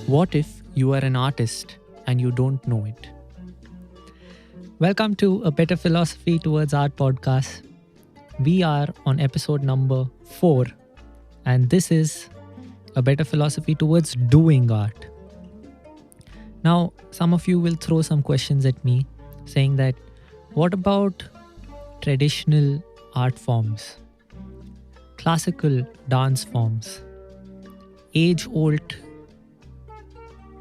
What if you are an artist and you don't know it? Welcome to A Better Philosophy Towards Art podcast. We are on episode number 4, and this is A Better Philosophy Towards Doing Art. Now, some of you will throw some questions at me saying that, what about traditional art forms, classical dance forms, age-old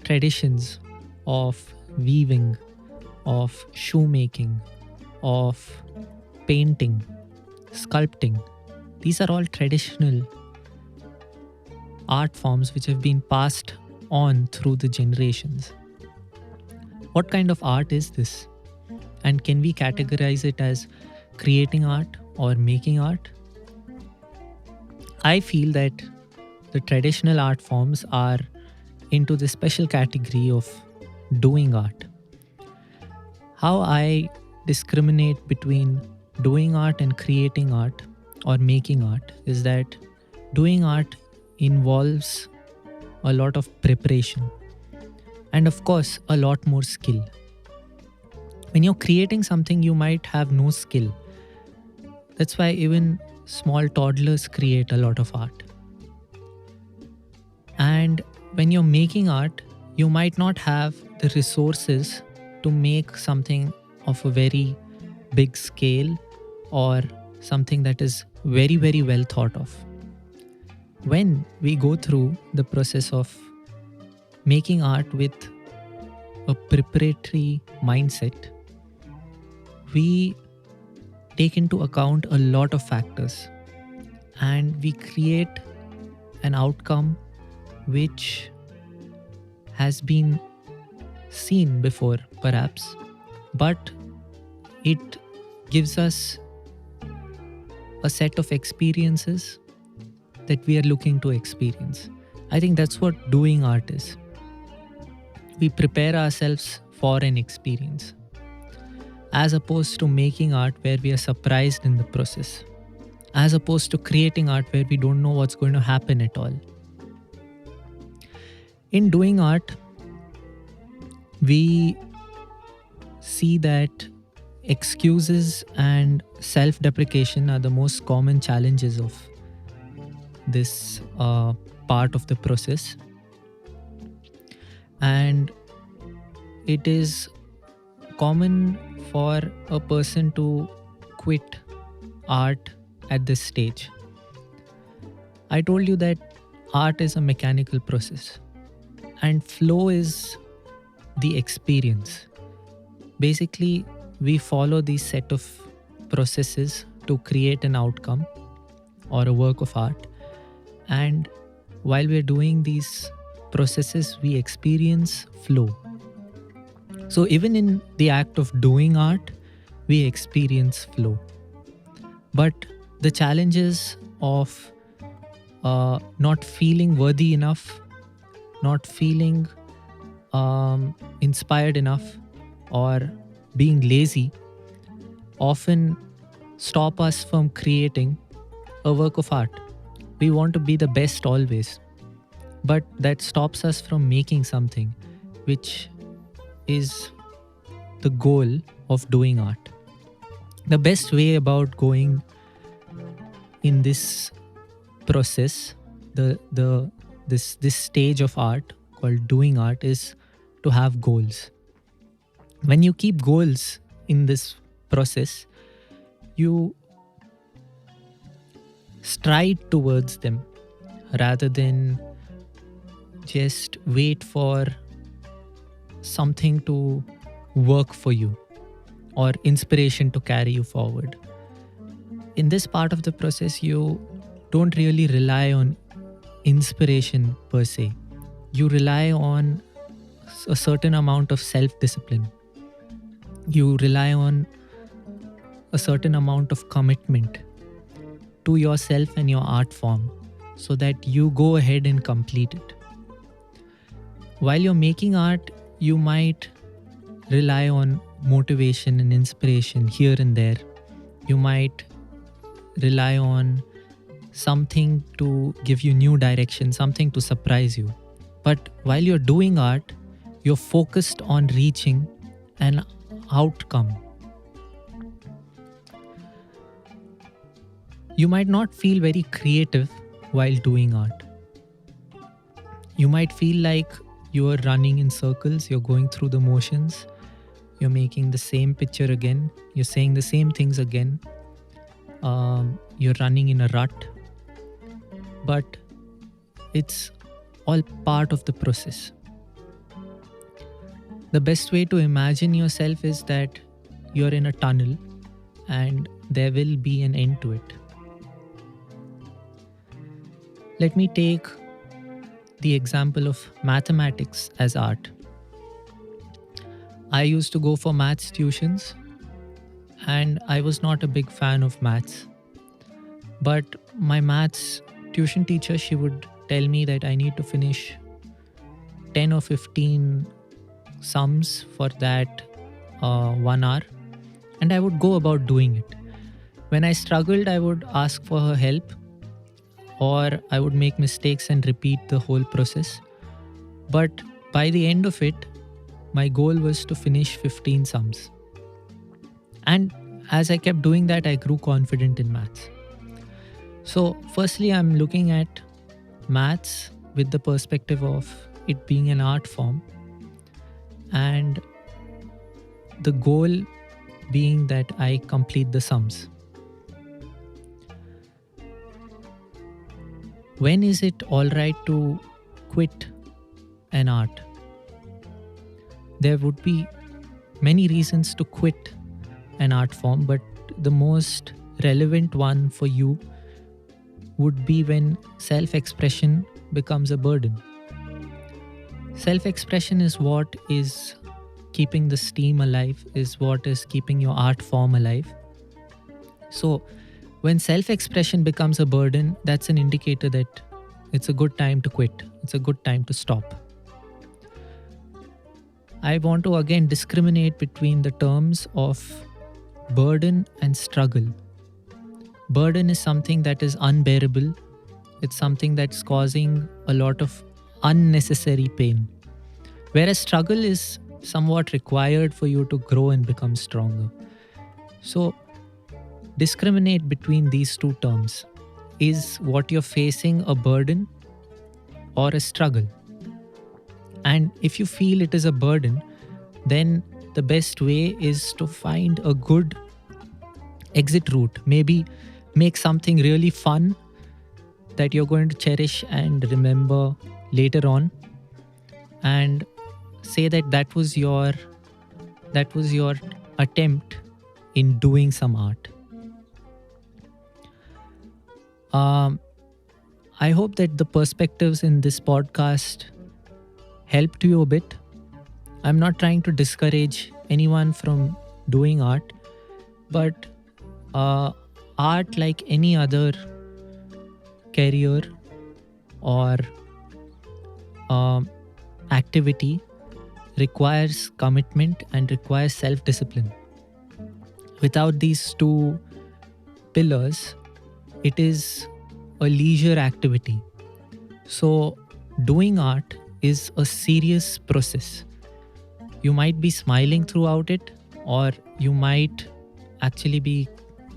traditions of weaving, of shoemaking, of painting, sculpting? These are all traditional art forms which have been passed on through the generations. What kind of art is this? And can we categorize it as creating art or making art? I feel that the traditional art forms are into the special category of doing art. How I discriminate between doing art and creating art or making art is that doing art involves a lot of preparation and, of course, a lot more skill. When you're creating something, you might have no skill. That's why even small toddlers create a lot of art. And when you're making art, you might not have the resources to make something of a very big scale or something that is very, very well thought of. When we go through the process of making art with a preparatory mindset, we take into account a lot of factors and we create an outcome which has been seen before perhaps, but it gives us a set of experiences that we are looking to experience. I think that's what doing art is. We prepare ourselves for an experience, as opposed to making art where we are surprised in the process, as opposed to creating art where we don't know what's going to happen at all. In doing art, we see that excuses and self-deprecation are the most common challenges of this part of the process. And it is common for a person to quit art at this stage. I told you that art is a mechanical process and flow is the experience. Basically, we follow these set of processes to create an outcome or a work of art. And while we're doing these processes, we experience flow. So even in the act of doing art, we experience flow. But the challenges of not feeling worthy enough, not feeling inspired enough, or being lazy often stop us from creating a work of art. We want to be the best always, but that stops us from making something which is the goal of doing art. The best way about going in this process, this stage of art called doing art, is to have goals. When you keep goals in this process, you stride towards them rather than just wait for something to work for you or inspiration to carry you forward. In this part of the process, you don't really rely on inspiration per se. You rely on a certain amount of self-discipline. You rely on a certain amount of commitment to yourself and your art form so that you go ahead and complete it. While you're making art, you might rely on motivation and inspiration here and there. You might rely on something to give you new direction, something to surprise you. But while you're doing art, you're focused on reaching an outcome. You might not feel very creative while doing art. You might feel like you're running in circles, you're going through the motions, you're making the same picture again, you're saying the same things again, you're running in a rut. But it's all part of the process. The best way to imagine yourself is that you're in a tunnel and there will be an end to it. Let me take the example of mathematics as art. I used to go for maths tuitions and I was not a big fan of maths. But my maths tuition teacher, she would tell me that I need to finish 10 or 15 sums for that 1 hour, and I would go about doing it. When I struggled, I would ask for her help, or I would make mistakes and repeat the whole process. But by the end of it, my goal was to finish 15 sums. And as I kept doing that, I grew confident in maths. So firstly, I'm looking at maths with the perspective of it being an art form, and the goal being that I complete the sums. When is it all right to quit an art? There would be many reasons to quit an art form, but the most relevant one for you would be when self-expression becomes a burden. Self-expression is what is keeping the steam alive, is what is keeping your art form alive. So when self-expression becomes a burden, that's an indicator that it's a good time to quit. It's a good time to stop. I want to again discriminate between the terms of burden and struggle. Burden is something that is unbearable. It's something that's causing a lot of unnecessary pain. Whereas struggle is somewhat required for you to grow and become stronger. So discriminate between these two terms. Is what you're facing a burden or a struggle? And if you feel it is a burden, then the best way is to find a good exit route. Maybe make something really fun that you're going to cherish and remember later on, and say that that was your attempt in doing some art. I hope that the perspectives in this podcast helped you a bit. I'm not trying to discourage anyone from doing art, but art, like any other career or activity, requires commitment and requires self-discipline. Without these two pillars, it is a leisure activity. So doing art is a serious process. You might be smiling throughout it, or you might actually be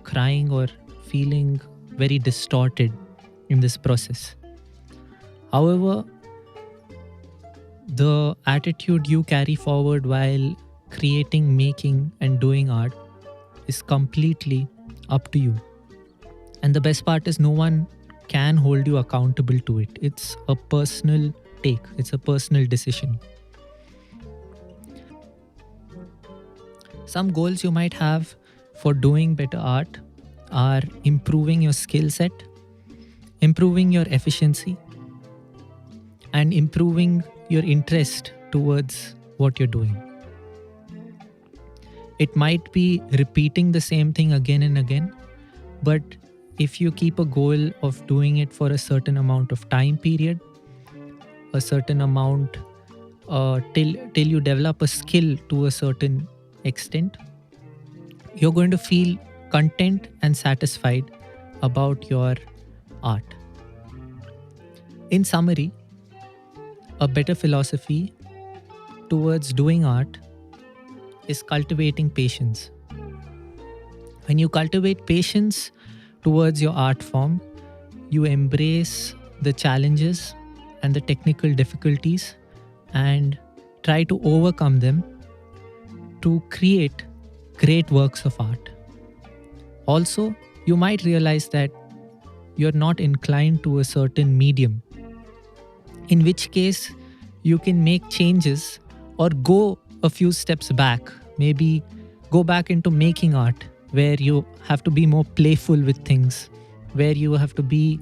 crying or feeling very distorted in this process. However, the attitude you carry forward while creating, making, and doing art is completely up to you. And the best part is no one can hold you accountable to it. It's a personal take, it's a personal decision. Some goals you might have for doing better art are improving your skill set, improving your efficiency, and improving your interest towards what you're doing. It might be repeating the same thing again and again, but if you keep a goal of doing it for a certain amount of time period, a certain amount till you develop a skill to a certain extent, you're going to feel content and satisfied about your art. In summary, a better philosophy towards doing art is cultivating patience. When you cultivate patience towards your art form, you embrace the challenges and the technical difficulties and try to overcome them to create great works of art. Also, you might realize that you're not inclined to a certain medium, in which case you can make changes or go a few steps back, maybe go back into making art where you have to be more playful with things, where you have to be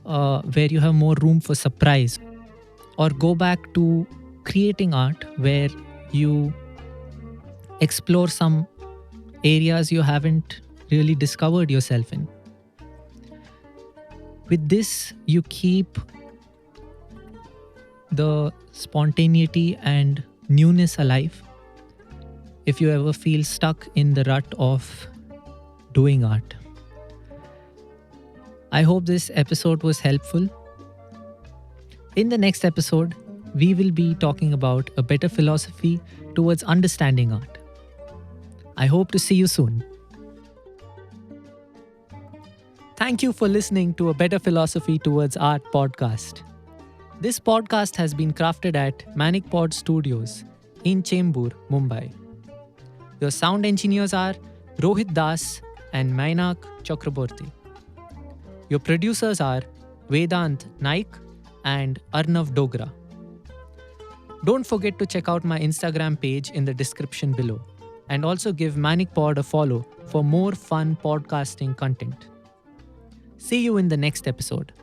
where you have more room for surprise, or go back to creating art where you explore some areas you haven't really discovered yourself in. With this, you keep the spontaneity and newness alive if you ever feel stuck in the rut of doing art. I hope this episode was helpful. In the next episode, we will be talking about a better philosophy towards understanding art. I hope to see you soon. Thank you for listening to a Better Philosophy Towards Art podcast. This podcast has been crafted at Manic Pod Studios in Chembur, Mumbai. Your sound engineers are Rohit Das and Mainak Chakraborty. Your producers are Vedant Naik and Arnav Dogra. Don't forget to check out my Instagram page in the description below and also give Manic Pod a follow for more fun podcasting content. See you in the next episode.